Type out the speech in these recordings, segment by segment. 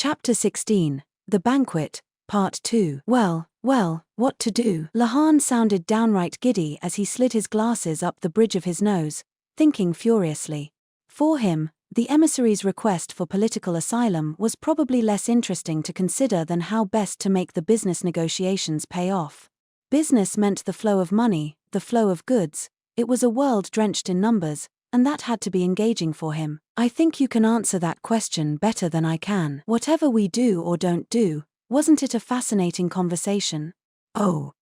Chapter 16, The Banquet, Part 2. Well, what to do? Lahan sounded downright giddy as he slid his glasses up the bridge of his nose, thinking furiously. For him, the emissary's request for political asylum was probably less interesting to consider than how best to make the business negotiations pay off. Business meant the flow of money, the flow of goods. It was a world drenched in numbers, and that had to be engaging for him. I think you can answer that question better than I can. Whatever we do or don't do, wasn't it a fascinating conversation? Oh.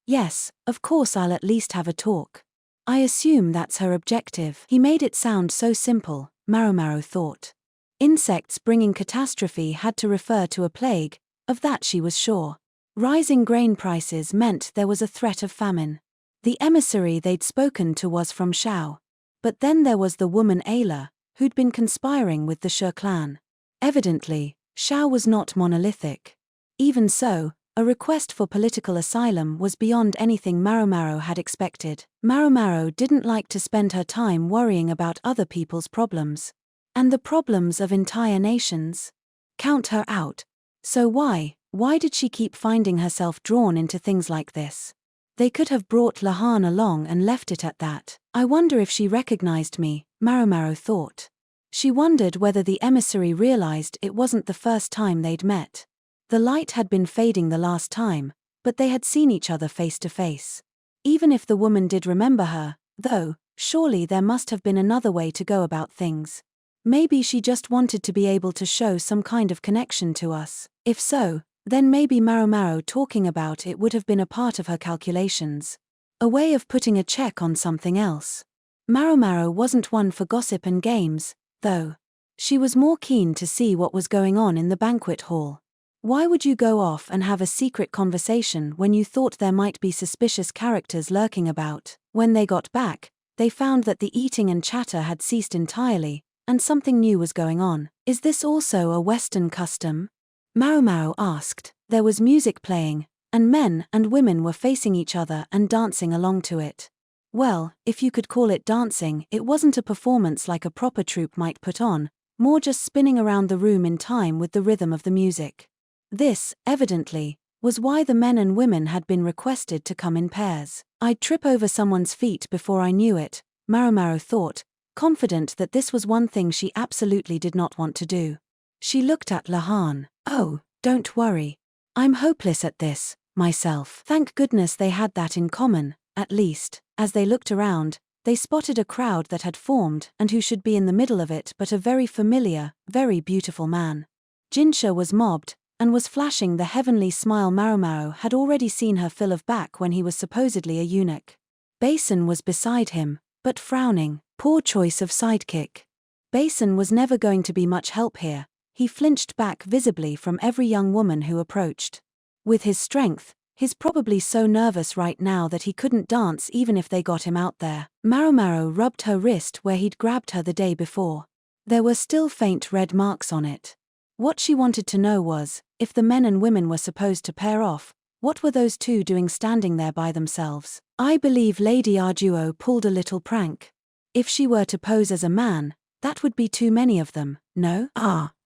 Yes, of course I'll at least have a talk. I assume that's her objective. He made it sound so simple, Maomao thought. Insects bringing catastrophe had to refer to a plague, of that she was sure. Rising grain prices meant there was a threat of famine. The emissary they'd spoken to was from Shao. But then there was the woman Ayla, who'd been conspiring with the Shi clan. Evidently, Shao was not monolithic. Even so, a request for political asylum was beyond anything Maomao had expected. Maomao didn't like to spend her time worrying about other people's problems. And the problems of entire nations? Count her out. So why did she keep finding herself drawn into things like this? They could have brought Lahan along and left it at that. I wonder if she recognized me, Maomao thought. She wondered whether the emissary realized it wasn't the first time they'd met. The light had been fading the last time, but they had seen each other face to face. Even if the woman did remember her, though, surely there must have been another way to go about things. Maybe she just wanted to be able to show some kind of connection to us. If so, then maybe Maomao talking about it would have been a part of her calculations. A way of putting a check on something else. Maomao wasn't one for gossip and games, though. She was more keen to see what was going on in the banquet hall. Why would you go off and have a secret conversation when you thought there might be suspicious characters lurking about? When they got back, they found that the eating and chatter had ceased entirely, and something new was going on. Is this also a Western custom? Maomao asked. There was music playing, and men and women were facing each other and dancing along to it. Well, if you could call it dancing, it wasn't a performance like a proper troupe might put on, more just spinning around the room in time with the rhythm of the music. This, evidently, was why the men and women had been requested to come in pairs. I'd trip over someone's feet before I knew it, Maomao thought, confident that this was one thing she absolutely did not want to do. She looked at Lahan. Oh, don't worry. I'm hopeless at this, myself. Thank goodness they had that in common, at least. As they looked around, they spotted a crowd that had formed and who should be in the middle of it but a very familiar, very beautiful man. Jinshi was mobbed, and was flashing the heavenly smile Maomao had already seen her fill of back when he was supposedly a eunuch. Basin was beside him, but frowning. Poor choice of sidekick. Basin was never going to be much help here. He flinched back visibly from every young woman who approached. With his strength, he's probably so nervous right now that he couldn't dance even if they got him out there. Maomao rubbed her wrist where he'd grabbed her the day before. There were still faint red marks on it. What she wanted to know was, if the men and women were supposed to pair off, what were those two doing standing there by themselves? I believe Lady Arduo pulled a little prank. If she were to pose as a man, that would be too many of them, no?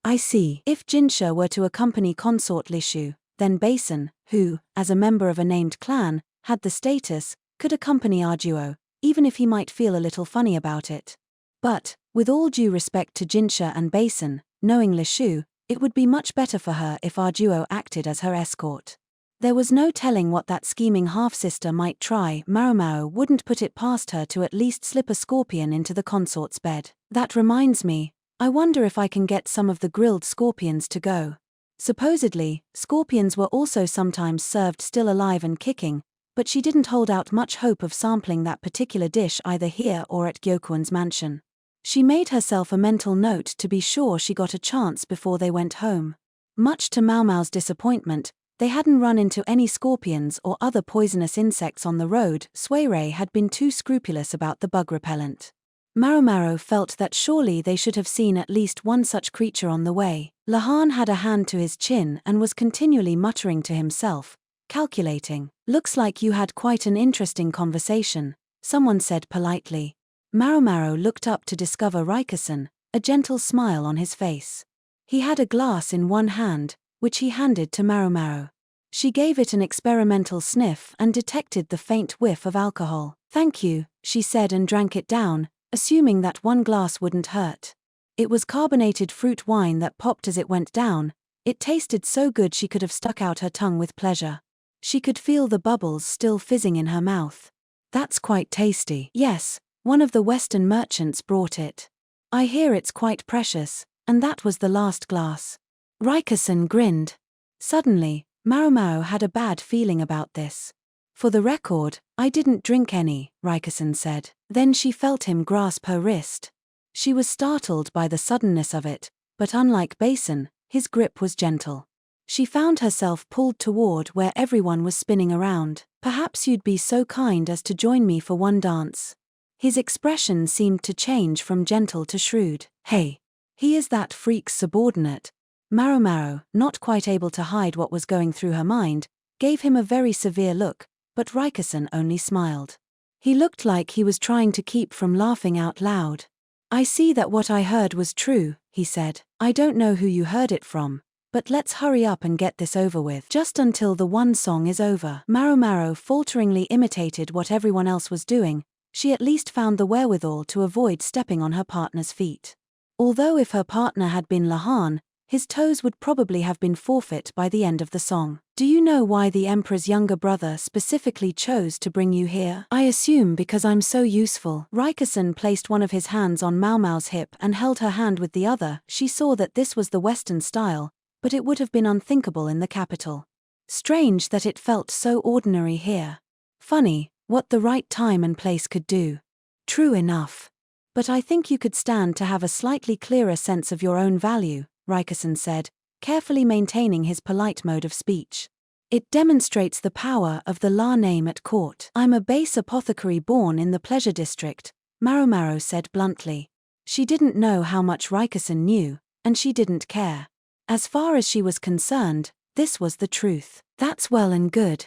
I see. If Jinshi were to accompany consort Lishu, then Basin, who, as a member of a named clan, had the status, could accompany Arduo, even if he might feel a little funny about it. But, with all due respect to Jinshi and Basin, knowing Lishu, it would be much better for her if Arduo acted as her escort. There was no telling what that scheming half-sister might try. Maomao wouldn't put it past her to at least slip a scorpion into the consort's bed. That reminds me, I wonder if I can get some of the grilled scorpions to go. Supposedly, scorpions were also sometimes served still alive and kicking, but she didn't hold out much hope of sampling that particular dish either here or at Gyokuan's mansion. She made herself a mental note to be sure she got a chance before they went home. Much to Maomao's disappointment, they hadn't run into any scorpions or other poisonous insects on the road. Suirei had been too scrupulous about the bug repellent. Maomao felt that surely they should have seen at least one such creature on the way. Lahan had a hand to his chin and was continually muttering to himself, calculating. Looks like you had quite an interesting conversation, someone said politely. Maomao looked up to discover Rikusen, a gentle smile on his face. He had a glass in one hand, which he handed to Maomao. She gave it an experimental sniff and detected the faint whiff of alcohol. "Thank you," she said and drank it down, assuming that one glass wouldn't hurt. It was carbonated fruit wine that popped as it went down. It tasted so good she could have stuck out her tongue with pleasure. She could feel the bubbles still fizzing in her mouth. "That's quite tasty." "Yes, one of the Western merchants brought it. I hear it's quite precious, and that was the last glass." Rikason grinned. Suddenly, Maomao had a bad feeling about this. "For the record, I didn't drink any," Rikason said. Then she felt him grasp her wrist. She was startled by the suddenness of it, but unlike Basin, his grip was gentle. She found herself pulled toward where everyone was spinning around. "Perhaps you'd be so kind as to join me for one dance." His expression seemed to change from gentle to shrewd. "Hey, he is that freak's subordinate." Maomao, not quite able to hide what was going through her mind, gave him a very severe look, but Rikason only smiled. He looked like he was trying to keep from laughing out loud. "I see that what I heard was true," he said. "I don't know who you heard it from, but let's hurry up and get this over with. Just until the one song is over." Maomao falteringly imitated what everyone else was doing. She at least found the wherewithal to avoid stepping on her partner's feet. Although if her partner had been Lahan, his toes would probably have been forfeit by the end of the song. "Do you know why the emperor's younger brother specifically chose to bring you here?" "I assume because I'm so useful." Rikason placed one of his hands on Maomao's hip and held her hand with the other. She saw that this was the Western style, but it would have been unthinkable in the capital. Strange that it felt so ordinary here. Funny, what the right time and place could do. True enough. "But I think you could stand to have a slightly clearer sense of your own value," Rikason said, carefully maintaining his polite mode of speech. "It demonstrates the power of the La name at court." "I'm a base apothecary born in the pleasure district," Maomao said bluntly. She didn't know how much Rikason knew, and she didn't care. As far as she was concerned, this was the truth. "That's well and good.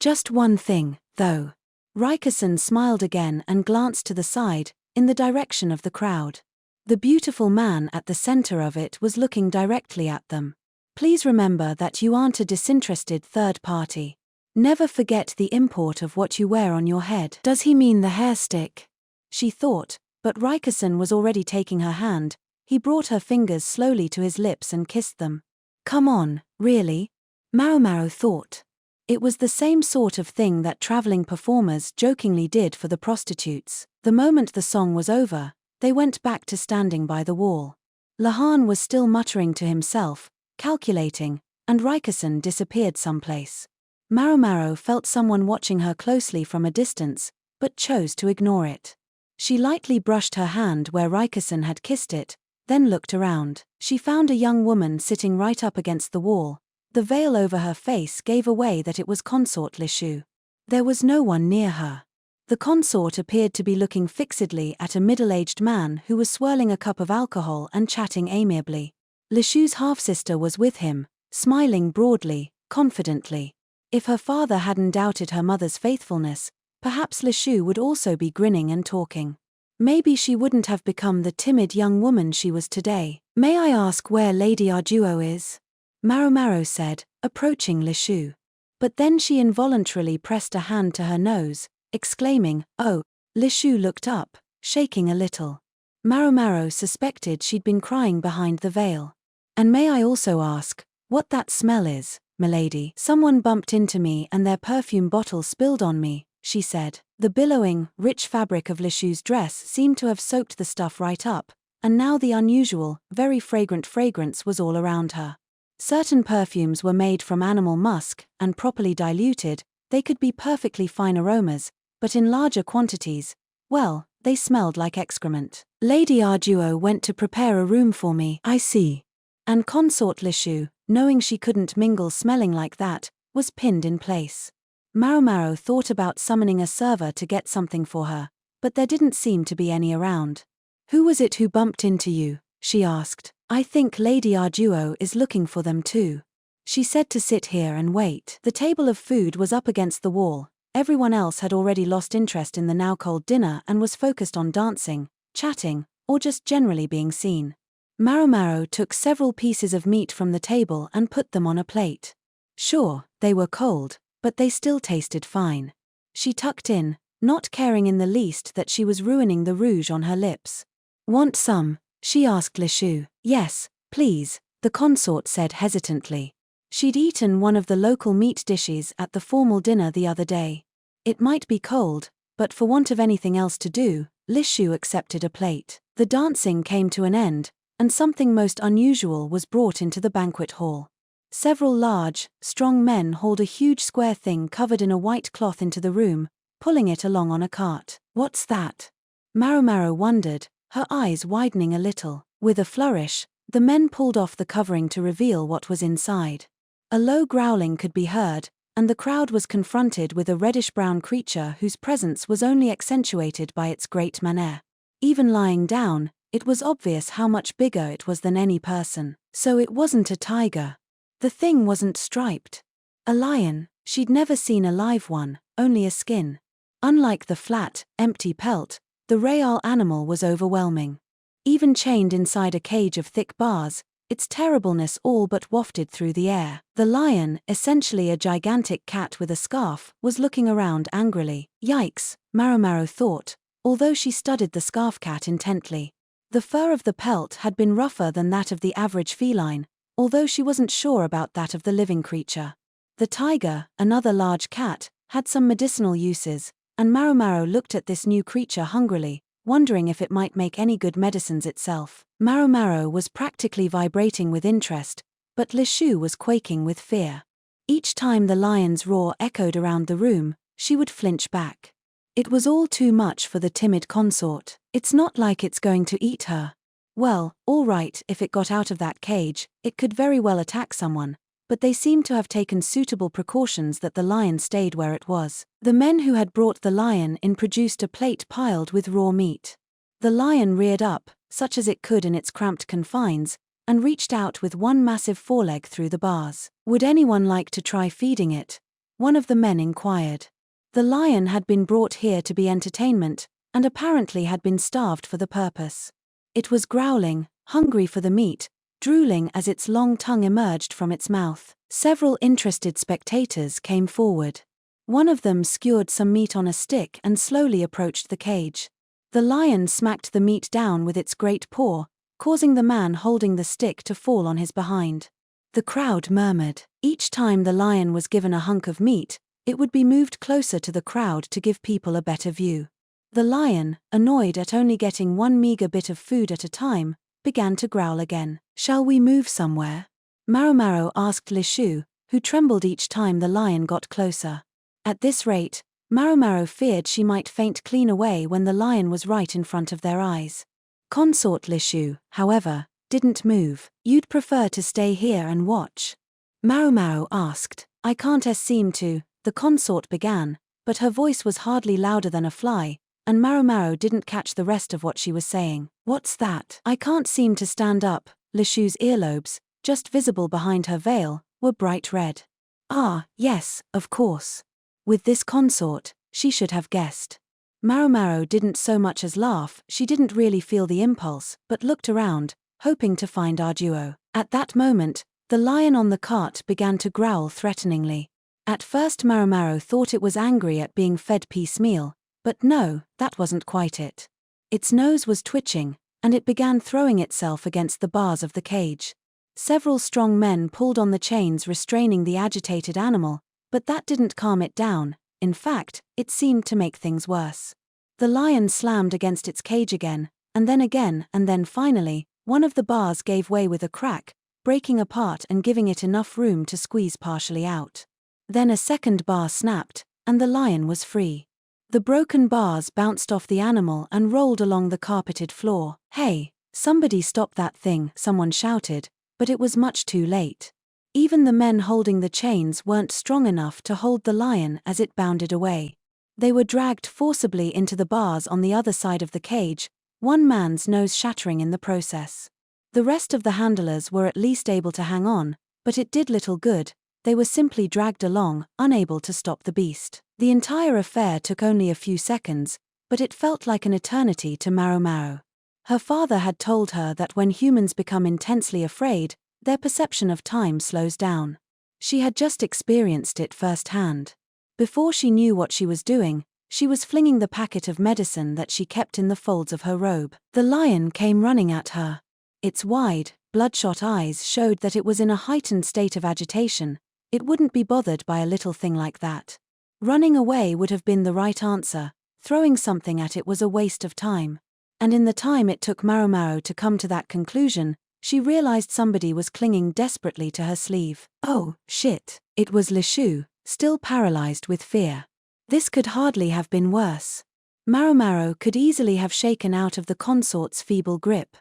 Just one thing, though." Rikason smiled again and glanced to the side, in the direction of the crowd. The beautiful man at the center of it was looking directly at them. "Please remember that you aren't a disinterested third party. Never forget the import of what you wear on your head." "Does he mean the hair stick?" she thought, but Rikason was already taking her hand. He brought her fingers slowly to his lips and kissed them. "Come on, really?" Maomao thought. It was the same sort of thing that traveling performers jokingly did for the prostitutes. The moment the song was over, they went back to standing by the wall. Lahan was still muttering to himself, calculating, and Rikason disappeared someplace. Maomao felt someone watching her closely from a distance, but chose to ignore it. She lightly brushed her hand where Rikason had kissed it, then looked around. She found a young woman sitting right up against the wall. The veil over her face gave away that it was consort Lishu. There was no one near her. The consort appeared to be looking fixedly at a middle-aged man who was swirling a cup of alcohol and chatting amiably. Lishu's half-sister was with him, smiling broadly, confidently. If her father hadn't doubted her mother's faithfulness, perhaps Lishu would also be grinning and talking. Maybe she wouldn't have become the timid young woman she was today. "May I ask where Lady Arduo is?" Maomao said, approaching Lishu. But then she involuntarily pressed a hand to her nose, exclaiming, "Oh!" Lishu looked up, shaking a little. Maomao suspected she'd been crying behind the veil. "And may I also ask, what that smell is, milady?" "Someone bumped into me and their perfume bottle spilled on me," she said. The billowing, rich fabric of Lishu's dress seemed to have soaked the stuff right up, and now the unusual, very fragrant fragrance was all around her. Certain perfumes were made from animal musk, and properly diluted, they could be perfectly fine aromas, but in larger quantities, well, they smelled like excrement. "Lady Arduo went to prepare a room for me." "I see." And consort Lishu, knowing she couldn't mingle smelling like that, was pinned in place. Maomao thought about summoning a server to get something for her, but there didn't seem to be any around. "Who was it who bumped into you?" she asked. "I think Lady Arduo is looking for them too. She said to sit here and wait." The table of food was up against the wall. Everyone else had already lost interest in the now cold dinner and was focused on dancing, chatting, or just generally being seen. Maomao took several pieces of meat from the table and put them on a plate. Sure, they were cold, but they still tasted fine. She tucked in, not caring in the least that she was ruining the rouge on her lips. Want some? She asked Lishu. Yes, please, the consort said hesitantly. She'd eaten one of the local meat dishes at the formal dinner the other day. It might be cold, but for want of anything else to do, Lishu accepted a plate. The dancing came to an end, and something most unusual was brought into the banquet hall. Several large, strong men hauled a huge square thing covered in a white cloth into the room, pulling it along on a cart. What's that? Maomao wondered, her eyes widening a little. With a flourish, the men pulled off the covering to reveal what was inside. A low growling could be heard, and the crowd was confronted with a reddish-brown creature whose presence was only accentuated by its great manner. Even lying down, it was obvious how much bigger it was than any person. So it wasn't a tiger. The thing wasn't striped. A lion. She'd never seen a live one, only a skin. Unlike the flat, empty pelt, the real animal was overwhelming. Even chained inside a cage of thick bars, its terribleness all but wafted through the air. The lion, essentially a gigantic cat with a scarf, was looking around angrily. Yikes, Maomao thought, although she studied the scarf cat intently. The fur of the pelt had been rougher than that of the average feline, although she wasn't sure about that of the living creature. The tiger, another large cat, had some medicinal uses, and Maomao looked at this new creature hungrily, wondering if it might make any good medicines itself. Maomao was practically vibrating with interest, but Lishu was quaking with fear. Each time the lion's roar echoed around the room, she would flinch back. It was all too much for the timid consort. It's not like it's going to eat her. Well, all right, if it got out of that cage, it could very well attack someone, but they seemed to have taken suitable precautions that the lion stayed where it was. The men who had brought the lion in produced a plate piled with raw meat. The lion reared up, such as it could in its cramped confines, and reached out with one massive foreleg through the bars. Would anyone like to try feeding it? One of the men inquired. The lion had been brought here to be entertainment, and apparently had been starved for the purpose. It was growling, hungry for the meat, drooling as its long tongue emerged from its mouth. Several interested spectators came forward. One of them skewered some meat on a stick and slowly approached the cage. The lion smacked the meat down with its great paw, causing the man holding the stick to fall on his behind. The crowd murmured. Each time the lion was given a hunk of meat, it would be moved closer to the crowd to give people a better view. The lion, annoyed at only getting one meager bit of food at a time, began to growl again. Shall we move somewhere? Maomao asked Lishu, who trembled each time the lion got closer. At this rate, Maomao feared she might faint clean away when the lion was right in front of their eyes. Consort Lishu, however, didn't move. You'd prefer to stay here and watch? Maomao asked. I can't seem to, the consort began, but her voice was hardly louder than a fly, and Maomao didn't catch the rest of what she was saying. What's that? I can't seem to stand up. Lishu's earlobes, just visible behind her veil, were bright red. Ah, yes, of course. With this consort, she should have guessed. Maomao didn't so much as laugh. She didn't really feel the impulse, but looked around, hoping to find our duo. At that moment, the lion on the cart began to growl threateningly. At first Maomao thought it was angry at being fed piecemeal, but no, that wasn't quite it. Its nose was twitching, and it began throwing itself against the bars of the cage. Several strong men pulled on the chains restraining the agitated animal, but that didn't calm it down. In fact, it seemed to make things worse. The lion slammed against its cage again, and then finally, one of the bars gave way with a crack, breaking apart and giving it enough room to squeeze partially out. Then a second bar snapped, and the lion was free. The broken bars bounced off the animal and rolled along the carpeted floor. Hey, somebody stop that thing, someone shouted, but it was much too late. Even the men holding the chains weren't strong enough to hold the lion as it bounded away. They were dragged forcibly into the bars on the other side of the cage, one man's nose shattering in the process. The rest of the handlers were at least able to hang on, but it did little good. They were simply dragged along, unable to stop the beast. The entire affair took only a few seconds, but it felt like an eternity to Maomao. Her father had told her that when humans become intensely afraid, their perception of time slows down. She had just experienced it firsthand. Before she knew what she was doing, she was flinging the packet of medicine that she kept in the folds of her robe. The lion came running at her. Its wide, bloodshot eyes showed that it was in a heightened state of agitation. It wouldn't be bothered by a little thing like that. Running away would have been the right answer. Throwing something at it was a waste of time. And in the time it took Maomao to come to that conclusion, she realized somebody was clinging desperately to her sleeve. Oh, shit. It was Lishu, still paralyzed with fear. This could hardly have been worse. Maomao could easily have shaken out of the consort's feeble grip.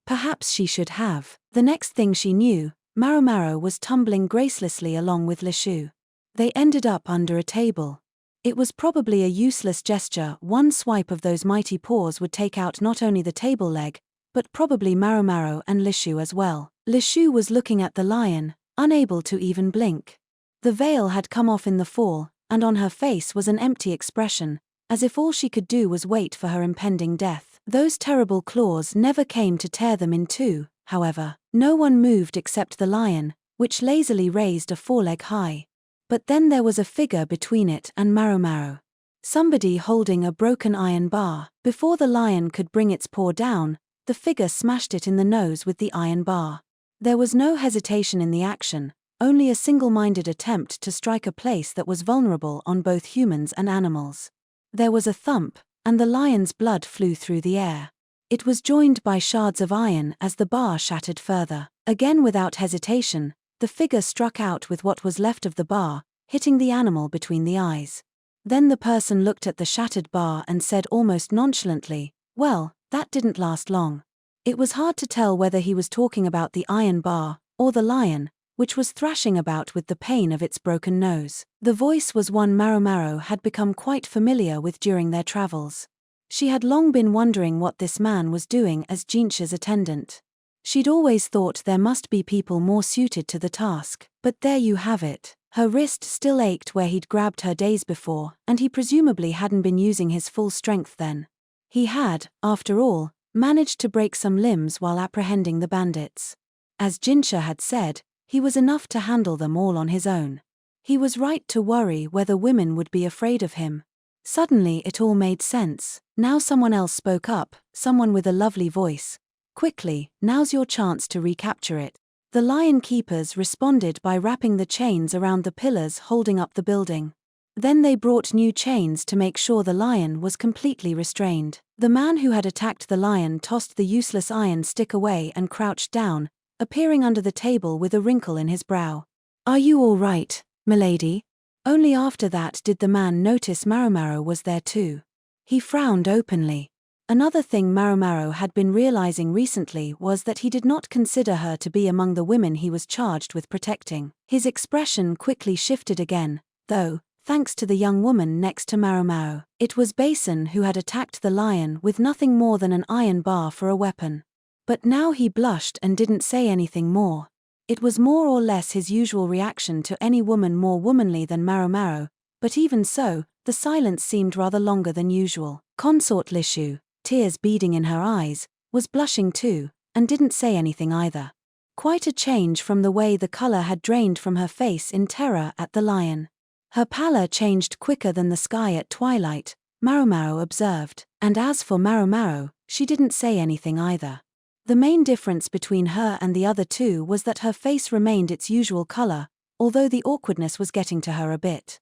Perhaps she should have. The next thing she knew, Maomao was tumbling gracelessly along with Lishu. They ended up under a table. It was probably a useless gesture. One swipe of those mighty paws would take out not only the table leg, but probably Maomao and Lishu as well. Lishu was looking at the lion, unable to even blink. The veil had come off in the fall, and on her face was an empty expression, as if all she could do was wait for her impending death. Those terrible claws never came to tear them in two, however. No one moved except the lion, which lazily raised a foreleg high. But then there was a figure between it and Maomao. Somebody holding a broken iron bar. Before the lion could bring its paw down, the figure smashed it in the nose with the iron bar. There was no hesitation in the action, only a single-minded attempt to strike a place that was vulnerable on both humans and animals. There was a thump, and the lion's blood flew through the air. It was joined by shards of iron as the bar shattered further. Again without hesitation, the figure struck out with what was left of the bar, hitting the animal between the eyes. Then the person looked at the shattered bar and said almost nonchalantly, "Well, that didn't last long." It was hard to tell whether he was talking about the iron bar, or the lion, which was thrashing about with the pain of its broken nose. The voice was one Maomao had become quite familiar with during their travels. She had long been wondering what this man was doing as Jinshi's attendant. She'd always thought there must be people more suited to the task, but there you have it. Her wrist still ached where he'd grabbed her days before, and he presumably hadn't been using his full strength then. He had, after all, managed to break some limbs while apprehending the bandits. As Jinshi had said, he was enough to handle them all on his own. He was right to worry whether women would be afraid of him. Suddenly it all made sense. Now someone else spoke up, someone with a lovely voice. "Quickly, now's your chance to recapture it." The lion keepers responded by wrapping the chains around the pillars holding up the building. Then they brought new chains to make sure the lion was completely restrained. The man who had attacked the lion tossed the useless iron stick away and crouched down, appearing under the table with a wrinkle in his brow. "Are you all right, milady?" Only after that did the man notice Maomao was there too. He frowned openly. Another thing Maomao had been realizing recently was that he did not consider her to be among the women he was charged with protecting. His expression quickly shifted again, though, thanks to the young woman next to Maomao. It was Basin who had attacked the lion with nothing more than an iron bar for a weapon. But now he blushed and didn't say anything more. It was more or less his usual reaction to any woman more womanly than Maomao, but even so, the silence seemed rather longer than usual. Consort Lishu, tears beading in her eyes, was blushing too, and didn't say anything either. Quite a change from the way the color had drained from her face in terror at the lion. Her pallor changed quicker than the sky at twilight, Maomao observed, and as for Maomao, she didn't say anything either. The main difference between her and the other two was that her face remained its usual color, although the awkwardness was getting to her a bit.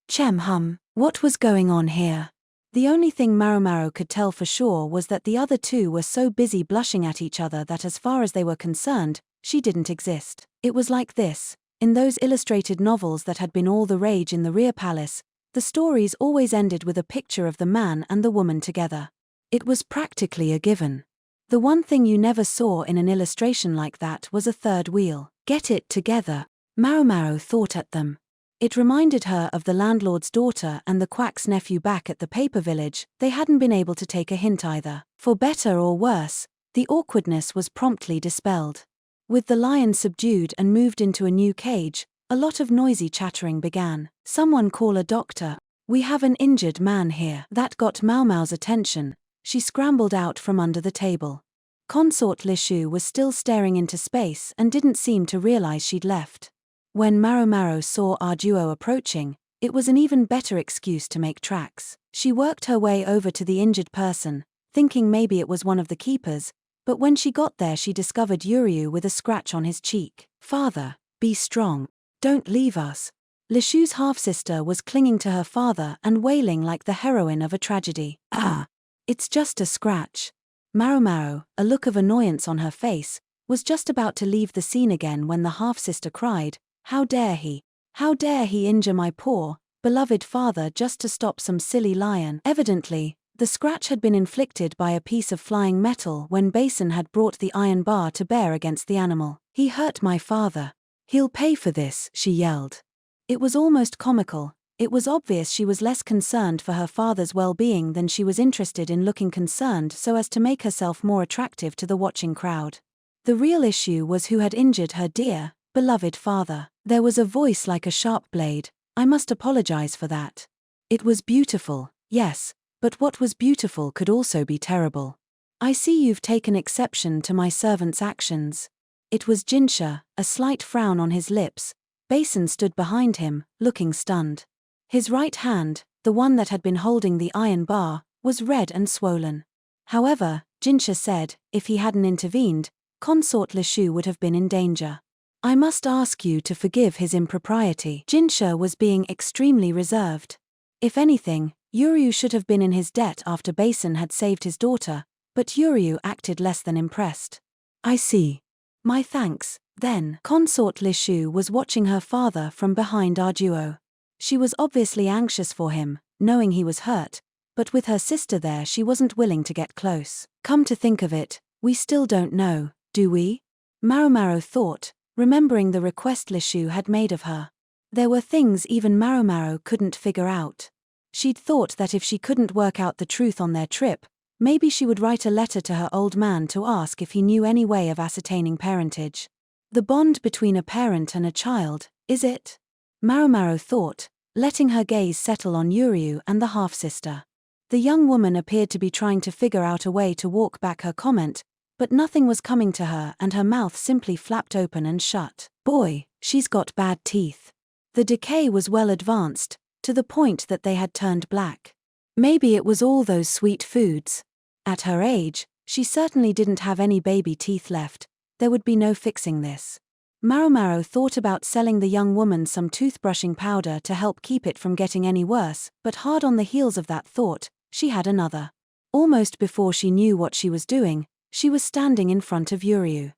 Chem what was going on here? The only thing Maomao could tell for sure was that the other two were so busy blushing at each other that as far as they were concerned, she didn't exist. It was like this. In those illustrated novels that had been all the rage in the rear palace, the stories always ended with a picture of the man and the woman together. It was practically a given. The one thing you never saw in an illustration like that was a third wheel. Get it together, Maomao thought at them. It reminded her of the landlord's daughter and the quack's nephew back at the paper village. They hadn't been able to take a hint either. For better or worse, the awkwardness was promptly dispelled. With the lion subdued and moved into a new cage, a lot of noisy chattering began. "Someone call a doctor. We have an injured man here." That got Maomao's attention, She scrambled out from under the table. Consort Lishu was still staring into space and didn't seem to realize she'd left. When Maomao saw our duo approaching, it was an even better excuse to make tracks. She worked her way over to the injured person, thinking maybe it was one of the keepers, but when she got there she discovered Yuryu with a scratch on his cheek. "Father, be strong. Don't leave us." Lishu's half-sister was clinging to her father and wailing like the heroine of a tragedy. "Ah, it's just a scratch." Maomao, a look of annoyance on her face, was just about to leave the scene again when the half-sister cried, "How dare he? How dare he injure my poor, beloved father just to stop some silly lion?" Evidently, the scratch had been inflicted by a piece of flying metal when Basin had brought the iron bar to bear against the animal. "He hurt my father. He'll pay for this," she yelled. It was almost comical. It was obvious she was less concerned for her father's well-being than she was interested in looking concerned so as to make herself more attractive to the watching crowd. The real issue was who had injured her dear, beloved father. There was a voice like a sharp blade. "I must apologize for that. It was beautiful, yes, but what was beautiful could also be terrible. I see you've taken exception to my servant's actions." It was Jinshi, a slight frown on his lips. Basin stood behind him, looking stunned. His right hand, the one that had been holding the iron bar, was red and swollen. However, Jinshi said, if he hadn't intervened, Consort Lishu would have been in danger. "I must ask you to forgive his impropriety." Jinshi was being extremely reserved. If anything, Yuryu should have been in his debt after Basin had saved his daughter, but Yuryu acted less than impressed. "I see. My thanks, then." Consort Lishu was watching her father from behind our duo. She was obviously anxious for him, knowing he was hurt, but with her sister there she wasn't willing to get close. "Come to think of it, we still don't know, do we?" Maomao thought, remembering the request Lishu had made of her. There were things even Maomao couldn't figure out. She'd thought that if she couldn't work out the truth on their trip, maybe she would write a letter to her old man to ask if he knew any way of ascertaining parentage. The bond between a parent and a child, is it? Maomao thought, letting her gaze settle on Yuryu and the half-sister. The young woman appeared to be trying to figure out a way to walk back her comment, but nothing was coming to her and her mouth simply flapped open and shut. "Boy, she's got bad teeth." The decay was well advanced, to the point that they had turned black. Maybe it was all those sweet foods. At her age, she certainly didn't have any baby teeth left. There would be no fixing this. Maomao thought about selling the young woman some toothbrushing powder to help keep it from getting any worse, but hard on the heels of that thought, she had another. Almost before she knew what she was doing, she was standing in front of Yuryu.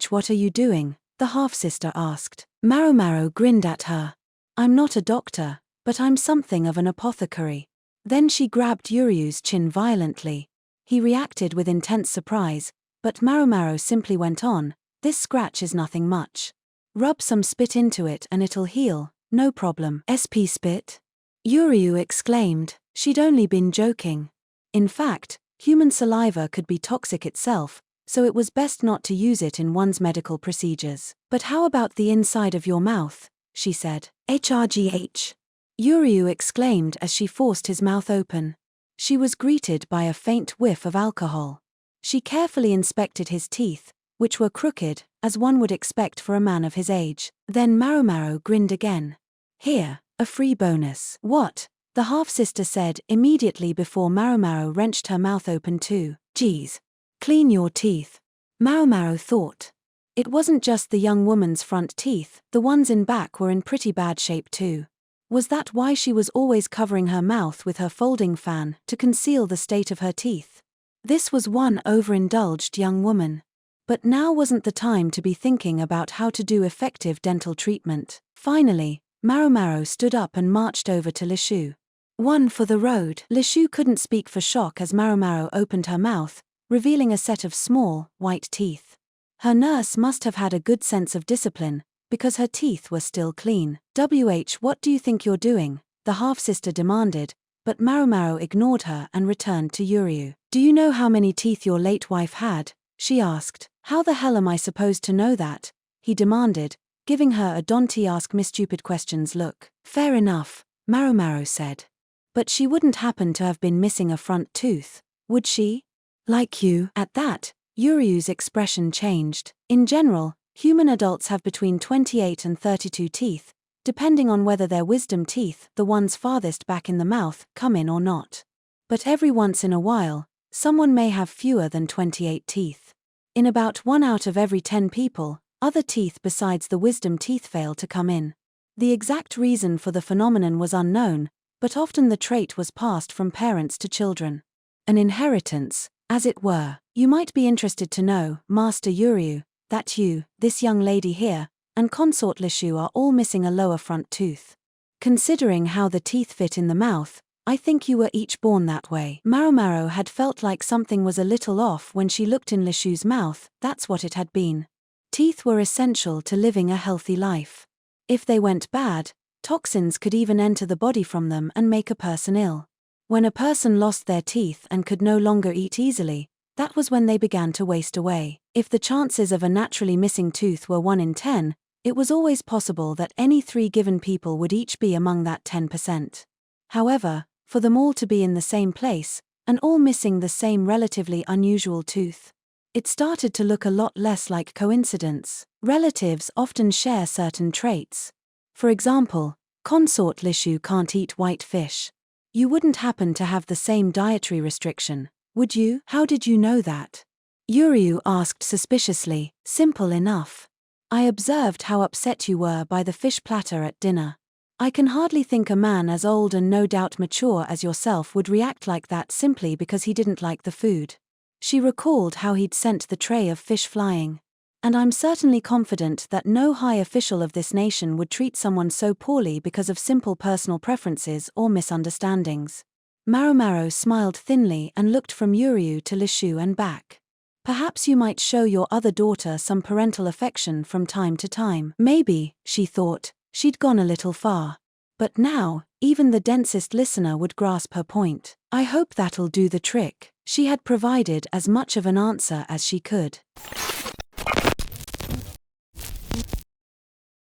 What are you doing?" the half-sister asked. Maomao grinned at her. "I'm not a doctor, but I'm something of an apothecary." Then she grabbed Yuryu's chin violently. He reacted with intense surprise, but Maomao simply went on, "This scratch is nothing much. Rub some spit into it and it'll heal, no problem." "SP spit?" Yuryu exclaimed. She'd only been joking. In fact, human saliva could be toxic itself, so it was best not to use it in one's medical procedures. "But how about the inside of your mouth?" she said. "HRGH." Yuryu exclaimed as she forced his mouth open. She was greeted by a faint whiff of alcohol. She carefully inspected his teeth, which were crooked, as one would expect for a man of his age. Then Maomao grinned again. "Here, a free bonus." "What?" the half-sister said immediately before Maomao wrenched her mouth open too. "Geez. Clean your teeth." Maomao thought. It wasn't just the young woman's front teeth, the ones in back were in pretty bad shape too. Was that why she was always covering her mouth with her folding fan, to conceal the state of her teeth? This was one overindulged young woman. But now wasn't the time to be thinking about how to do effective dental treatment. Finally, Maomao stood up and marched over to Lishu. "One for the road." Lishu couldn't speak for shock as Maomao opened her mouth, revealing a set of small, white teeth. Her nurse must have had a good sense of discipline, because her teeth were still clean. What do you think you're doing?" the half-sister demanded, but Maomao ignored her and returned to Yuryu. "Do you know how many teeth your late wife had?" she asked. "How the hell am I supposed to know that?" he demanded, giving her a "don't ask me stupid questions" look. "Fair enough," Maomao said. "But she wouldn't happen to have been missing a front tooth, Would she? Like you. At that, Yuryu's expression changed. In general, human adults have between 28 and 32 teeth, depending on whether their wisdom teeth, the ones farthest back in the mouth, come in or not. But every once in a while, someone may have fewer than 28 teeth. In about 1 out of every 10 people, other teeth besides the wisdom teeth fail to come in. The exact reason for the phenomenon was unknown, but often the trait was passed from parents to children. An inheritance, as it were. You might be interested to know, Master Yuryu, that you, this young lady here, and consort Lishu are all missing a lower front tooth. Considering how the teeth fit in the mouth, I think you were each born that way. Maomao had felt like something was a little off when she looked in Lishu's mouth. That's what it had been. Teeth were essential to living a healthy life. If they went bad, toxins could even enter the body from them and make a person ill. When a person lost their teeth and could no longer eat easily, that was when they began to waste away. If the chances of a naturally missing tooth were 1 in 10, it was always possible that any 3 given people would each be among that 10%. However, for them all to be in the same place, and all missing the same relatively unusual tooth, it started to look a lot less like coincidence. Relatives often share certain traits. For example, consort Lishu can't eat white fish. You wouldn't happen to have the same dietary restriction, would you? How did you know that? Yuryu asked suspiciously. Simple enough. I observed how upset you were by the fish platter at dinner. I can hardly think a man as old and no doubt mature as yourself would react like that simply because he didn't like the food. She recalled how he'd sent the tray of fish flying. And I'm certainly confident that no high official of this nation would treat someone so poorly because of simple personal preferences or misunderstandings. Maomao smiled thinly and looked from Yuryu to Lishu and back. Perhaps you might show your other daughter some parental affection from time to time. Maybe, she thought, she'd gone a little far. But now, even the densest listener would grasp her point. I hope that'll do the trick. She had provided as much of an answer as she could.